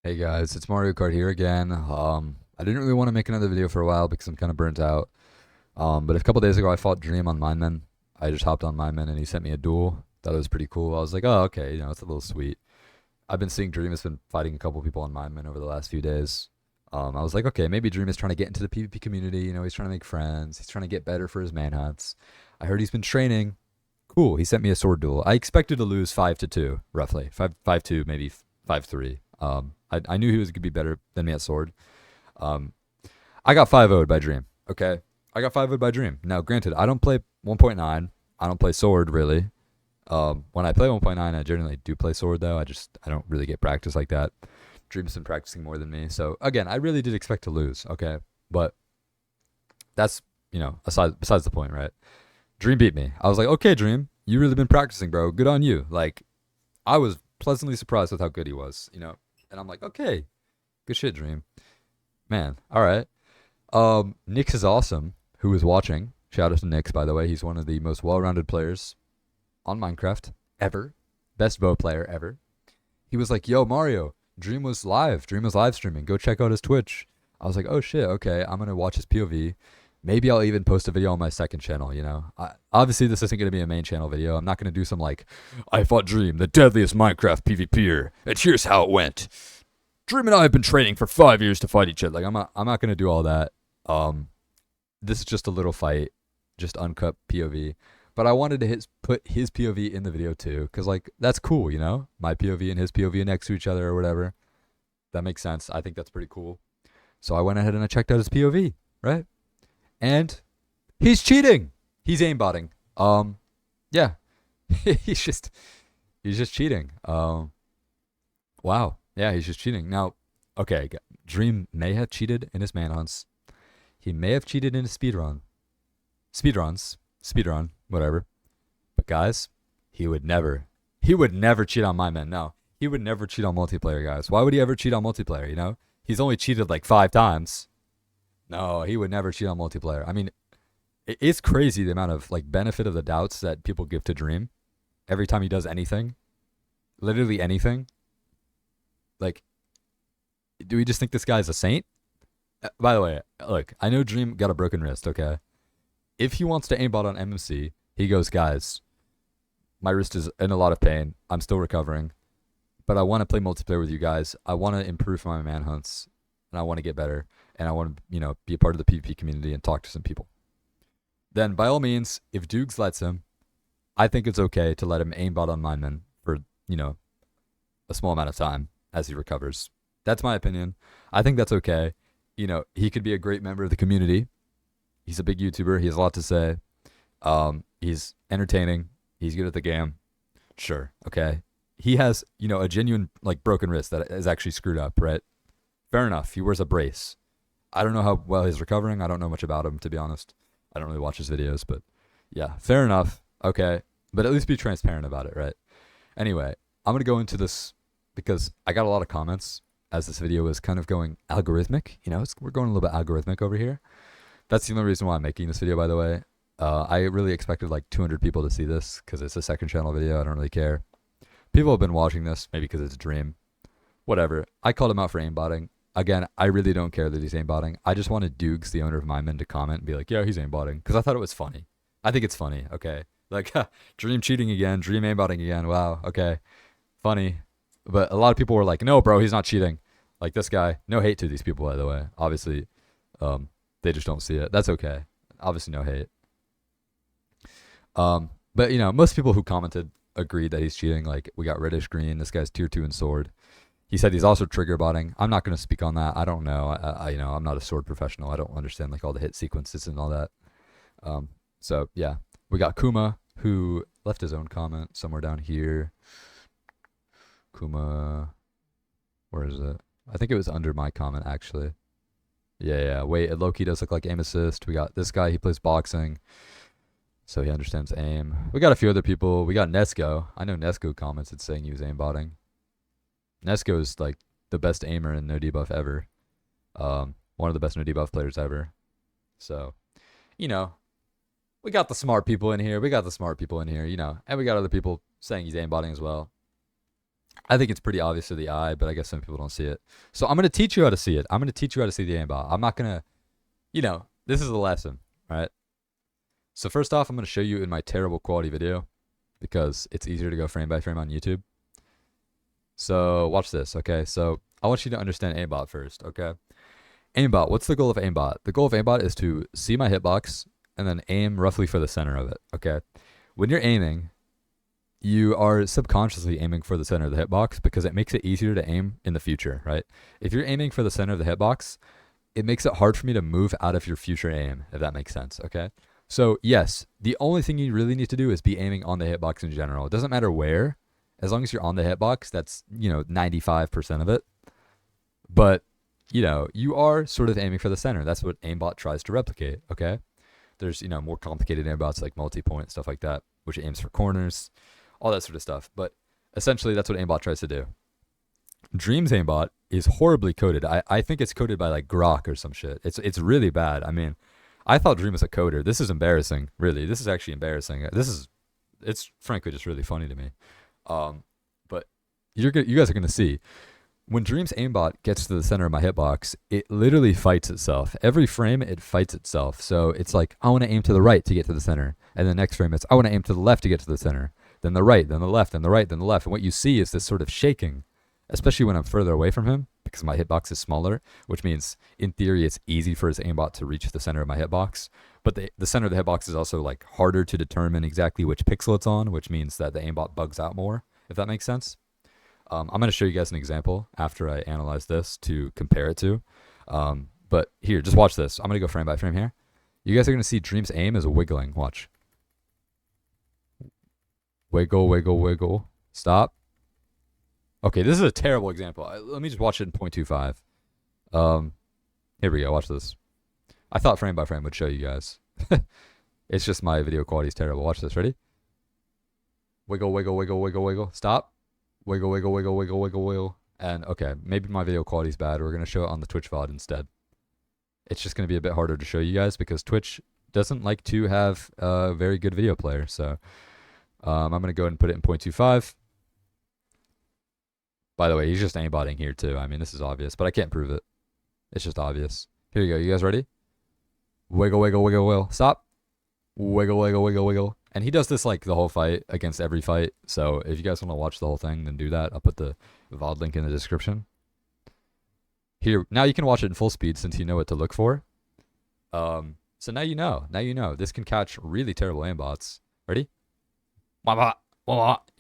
Hey guys, it's Mario Kart here again. I didn't really want to make another video for a while because I'm kind of burnt out. But a couple days ago I fought Dream on Mineman. I just hopped on Mineman and he sent me a duel. Thought it was pretty cool. I was like, oh okay, it's a little sweet. I've been seeing Dream has been fighting a couple people on Mineman over the last few days. I was like, okay, maybe Dream is trying to get into the PvP community. He's trying to make friends. He's trying to get better for his manhunts. I heard he's been training. Cool. He sent me a sword duel. I expected to lose 5-2, roughly 5-2, maybe 5-3. I knew he was gonna be better than me at sword. Um, I got 5-0'd by Dream. Okay, I got 5-0'd by Dream. Now, granted, I don't play 1.9. I don't play sword really. When I play 1.9, I generally do play sword though. I don't really get practice like that. Dream's been practicing more than me, so again, I really did expect to lose. Okay, but that's besides the point, right? Dream beat me. I was like, okay, Dream, you really been practicing, bro. Good on you. Like, I was pleasantly surprised with how good he was. And I'm like, okay, good shit, Dream. Man, all right. Nix is awesome. Who is watching? Shout out to Nix, by the way. He's one of the most well-rounded players on Minecraft ever. Best bow player ever. He was like, yo, Mario, Dream was live. Dream was live streaming. Go check out his Twitch. I was like, oh shit, okay. I'm gonna watch his POV. Maybe I'll even post a video on my second channel. Obviously this isn't gonna be a main channel video. I'm not gonna do some like, I fought Dream, the deadliest Minecraft PvPer, and here's how it went. Dream and I have been training for 5 years to fight each other. Like I'm not gonna do all that. This is just a little fight, just uncut POV. But I wanted to put his POV in the video too, because like that's cool, My POV and his POV next to each other or whatever. That makes sense. I think that's pretty cool. So I went ahead and I checked out his POV, right? And he's cheating. He's aimbotting. Yeah. he's just cheating. Wow. Yeah, he's just cheating. Now, okay, Dream may have cheated in his manhunts. He may have cheated in his speedrun, whatever. But guys, he would never cheat on my men. No, he would never cheat on multiplayer, guys. Why would he ever cheat on multiplayer? He's only cheated like 5 times. No, he would never cheat on multiplayer. I mean, it's crazy the amount of like benefit of the doubts that people give to Dream every time he does anything, literally anything. Like, do we just think this guy's a saint? By the way, look, I know Dream got a broken wrist, okay? If he wants to aimbot on MMC, he goes, guys, my wrist is in a lot of pain. I'm still recovering, but I want to play multiplayer with you guys. I want to improve my manhunts, and I want to get better, and I want to, be a part of the PvP community and talk to some people. Then, by all means, if Dukes lets him, I think it's okay to let him aimbot on Mineman for, a small amount of time as he recovers. That's my opinion. I think that's okay. He could be a great member of the community. He's a big YouTuber. He has a lot to say. He's entertaining. He's good at the game. Sure. Okay. He has, a genuine like broken wrist that is actually screwed up, right? Fair enough. He wears a brace. I don't know how well he's recovering. I don't know much about him, to be honest. I don't really watch his videos, but yeah, fair enough. Okay. But at least be transparent about it, right? Anyway, I'm going to go into this because I got a lot of comments as this video is kind of going algorithmic. We're going a little bit algorithmic over here. That's the only reason why I'm making this video, by the way. I really expected like 200 people to see this because it's a second channel video. I don't really care. People have been watching this maybe because it's a Dream. Whatever. I called him out for aimbotting. Again, I really don't care that he's aimbotting. I just wanted Dukes, the owner of Mineman, to comment and be like, yeah, he's aimbotting. Because I thought it was funny. I think it's funny, okay? Like, Dream cheating again, Dream aimbotting again. Wow, okay. Funny. But a lot of people were like, no, bro, he's not cheating. Like this guy. No hate to these people, by the way. Obviously, they just don't see it. That's okay. Obviously, no hate. But most people who commented agreed that he's cheating. Like, we got reddish green. This guy's tier 2 in sword. He said he's also trigger botting. I'm not going to speak on that. I don't know. I'm not a sword professional. I don't understand like all the hit sequences and all that. So yeah, we got Kuma who left his own comment somewhere down here. Kuma, where is it? I think it was under my comment actually. Yeah. Wait, it low-key does look like aim assist. We got this guy. He plays boxing, so he understands aim. We got a few other people. We got Nesco. I know Nesco commented saying he was aimbotting. Nesco is like the best aimer in no debuff ever. One of the best no debuff players ever. So, we got the smart people in here. And we got other people saying he's aimbotting as well. I think it's pretty obvious to the eye, but I guess some people don't see it. So I'm going to teach you how to see it. I'm going to teach you how to see the aimbot. I'm not going to, this is a lesson, right? So first off, I'm going to show you in my terrible quality video because it's easier to go frame by frame on YouTube. So watch this, okay? So I want you to understand aimbot first, okay? Aimbot, what's the goal of aimbot? The goal of aimbot is to see my hitbox and then aim roughly for the center of it, okay? When you're aiming, you are subconsciously aiming for the center of the hitbox because it makes it easier to aim in the future, right? If you're aiming for the center of the hitbox, it makes it hard for me to move out of your future aim, if that makes sense, okay? So yes, the only thing you really need to do is be aiming on the hitbox in general. It doesn't matter where, as long as you're on the hitbox, that's, 95% of it. But, you are sort of aiming for the center. That's what aimbot tries to replicate, okay? There's, more complicated aimbots like multi-point, stuff like that, which aims for corners, all that sort of stuff. But essentially, that's what aimbot tries to do. Dream's aimbot is horribly coded. I think it's coded by like Grok or some shit. It's really bad. I mean, I thought Dream was a coder. This is embarrassing, really. This is actually embarrassing. It's frankly just really funny to me. But you guys are gonna see when Dream's aimbot gets to the center of my hitbox, it literally fights itself. Every frame, it fights itself. So it's like, I want to aim to the right to get to the center. And the next frame, it's, I want to aim to the left to get to the center. Then the right, then the left, then the right, then the left. And what you see is this sort of shaking, especially when I'm further away from him because my hitbox is smaller, which means in theory it's easy for his aimbot to reach the center of my hitbox. But the center of the hitbox is also like harder to determine exactly which pixel it's on, which means that the aimbot bugs out more, if that makes sense. I'm going to show you guys an example after I analyze this to compare it to. But here, just watch this. I'm going to go frame by frame here. You guys are going to see Dream's aim is wiggling. Watch. Wiggle, wiggle, wiggle. Stop. Okay, this is a terrible example. Let me just watch it in 0.25. Here we go. Watch this. I thought frame by frame would show you guys. It's just my video quality is terrible. Watch this. Ready? Wiggle, wiggle, wiggle, wiggle, wiggle. Stop. Wiggle, wiggle, wiggle, wiggle, wiggle, wiggle. And okay, maybe my video quality is bad. We're going to show it on the Twitch VOD instead. It's just going to be a bit harder to show you guys because Twitch doesn't like to have a very good video player. So I'm going to go ahead and put it in 0.25. By the way, he's just aimbotting here too. I mean, this is obvious, but I can't prove it. It's just obvious. Here you go. You guys ready? Wiggle, wiggle, wiggle, wiggle. Stop. Wiggle, wiggle, wiggle, wiggle. And he does this like the whole fight against every fight. So if you guys want to watch the whole thing, then do that. I'll put the VOD link in the description. Here, now you can watch it in full speed since you know what to look for. So now you know. Now you know. This can catch really terrible aimbots. Ready? You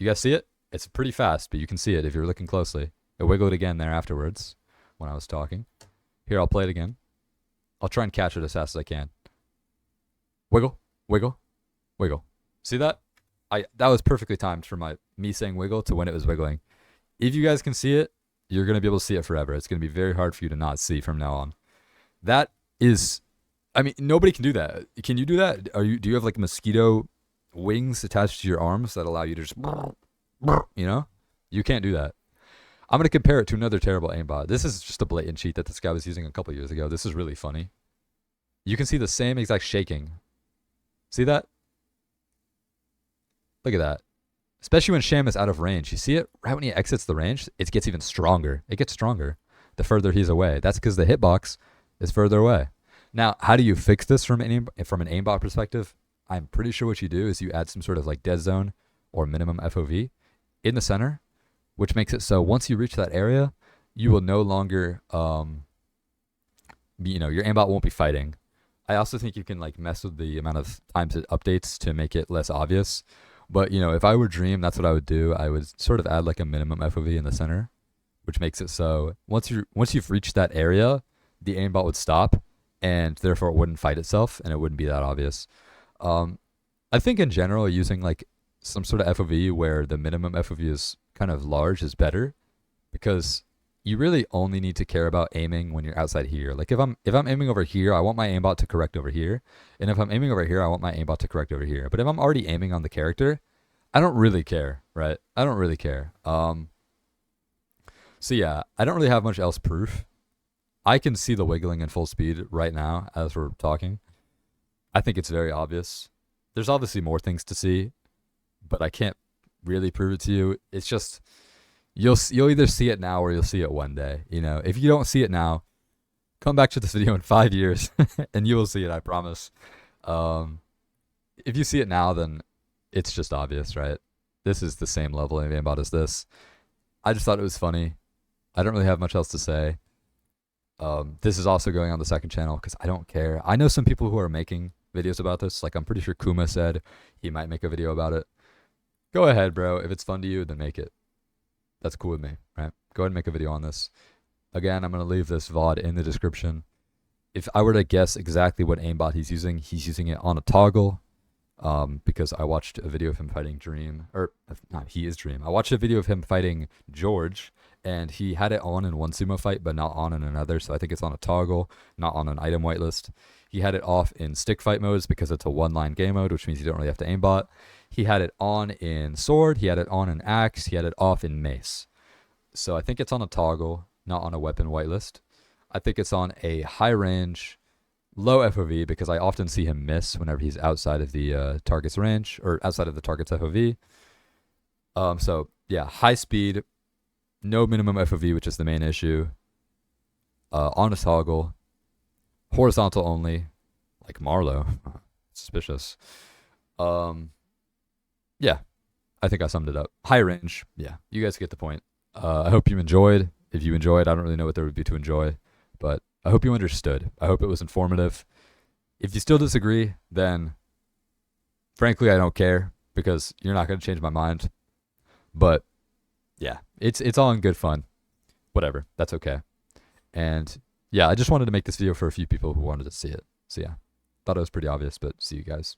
guys see it? It's pretty fast, but you can see it if you're looking closely. It wiggled again there afterwards when I was talking. Here, I'll play it again. I'll try and catch it as fast as I can. Wiggle, wiggle, wiggle. See that? That was perfectly timed for me saying wiggle to when it was wiggling. If you guys can see it, you're going to be able to see it forever. It's going to be very hard for you to not see from now on. That is, I mean, nobody can do that. Can you do that? Do you have like mosquito wings attached to your arms that allow you to just, you can't do that. I'm going to compare it to another terrible aimbot. This is just a blatant cheat that this guy was using a couple years ago. This is really funny. You can see the same exact shaking. See that? Look at that. Especially when Sham is out of range. You see it? Right when he exits the range, it gets even stronger. It gets stronger the further he's away. That's because the hitbox is further away. Now, how do you fix this from an aimbot perspective? I'm pretty sure what you do is you add some sort of like dead zone or minimum FOV in the center, which makes it so once you reach that area, you will no longer, your aimbot won't be fighting. I also think you can like mess with the amount of times it updates to make it less obvious. But, if I were Dream, that's what I would do. I would sort of add like a minimum FOV in the center, which makes it so once you've reached that area, the aimbot would stop and therefore it wouldn't fight itself and it wouldn't be that obvious. I think in general, using like some sort of FOV where the minimum FOV is kind of large is better because you really only need to care about aiming when you're outside here. Like if I'm aiming over here, I want my aimbot to correct over here. And if I'm aiming over here, I want my aimbot to correct over here. But if I'm already aiming on the character, I don't really care, right? I don't really care. So yeah, I don't really have much else proof. I can see the wiggling in full speed right now as we're talking. I think it's very obvious. There's obviously more things to see, but I can't really prove it to you. It's just, You'll either see it now or you'll see it one day. You know, if you don't see it now, come back to this video in 5 years and you will see it. I promise. Um, if you see it now, then it's just obvious, right? This is the same level of aimbot as this. I just thought it was funny. I don't really have much else to say. This is also going on the second channel because I don't care. I know some people who are making videos about this. Like, I'm pretty sure Kuma said he might make a video about it. Go ahead, bro. If it's fun to you, then make it. That's cool with me, right? Go ahead and make a video on this. Again, I'm going to leave this VOD in the description. If I were to guess exactly what aimbot he's using it on a toggle. Because I watched a video of him fighting Dream, or not, he is Dream. I watched a video of him fighting George, and he had it on in one sumo fight, but not on in another. So I think it's on a toggle, not on an item whitelist. He had it off in stick fight modes because it's a one-line game mode, which means you don't really have to aimbot. He had it on in sword. He had it on in axe. He had it off in mace. So I think it's on a toggle, not on a weapon whitelist. I think it's on a high range, low FOV, because I often see him miss whenever he's outside of the target's range, or outside of the target's FOV. So yeah, high speed, no minimum FOV, which is the main issue. On a toggle, horizontal only, like Marlowe. Suspicious. Yeah, I think I summed it up. High range, yeah, you guys get the point. I hope you enjoyed. If you enjoyed, I don't really know what there would be to enjoy, but I hope you understood. I hope it was informative. If you still disagree, then frankly, I don't care because you're not going to change my mind. But yeah, it's all in good fun. Whatever, that's okay. And yeah, I just wanted to make this video for a few people who wanted to see it. So yeah, thought it was pretty obvious, but see you guys.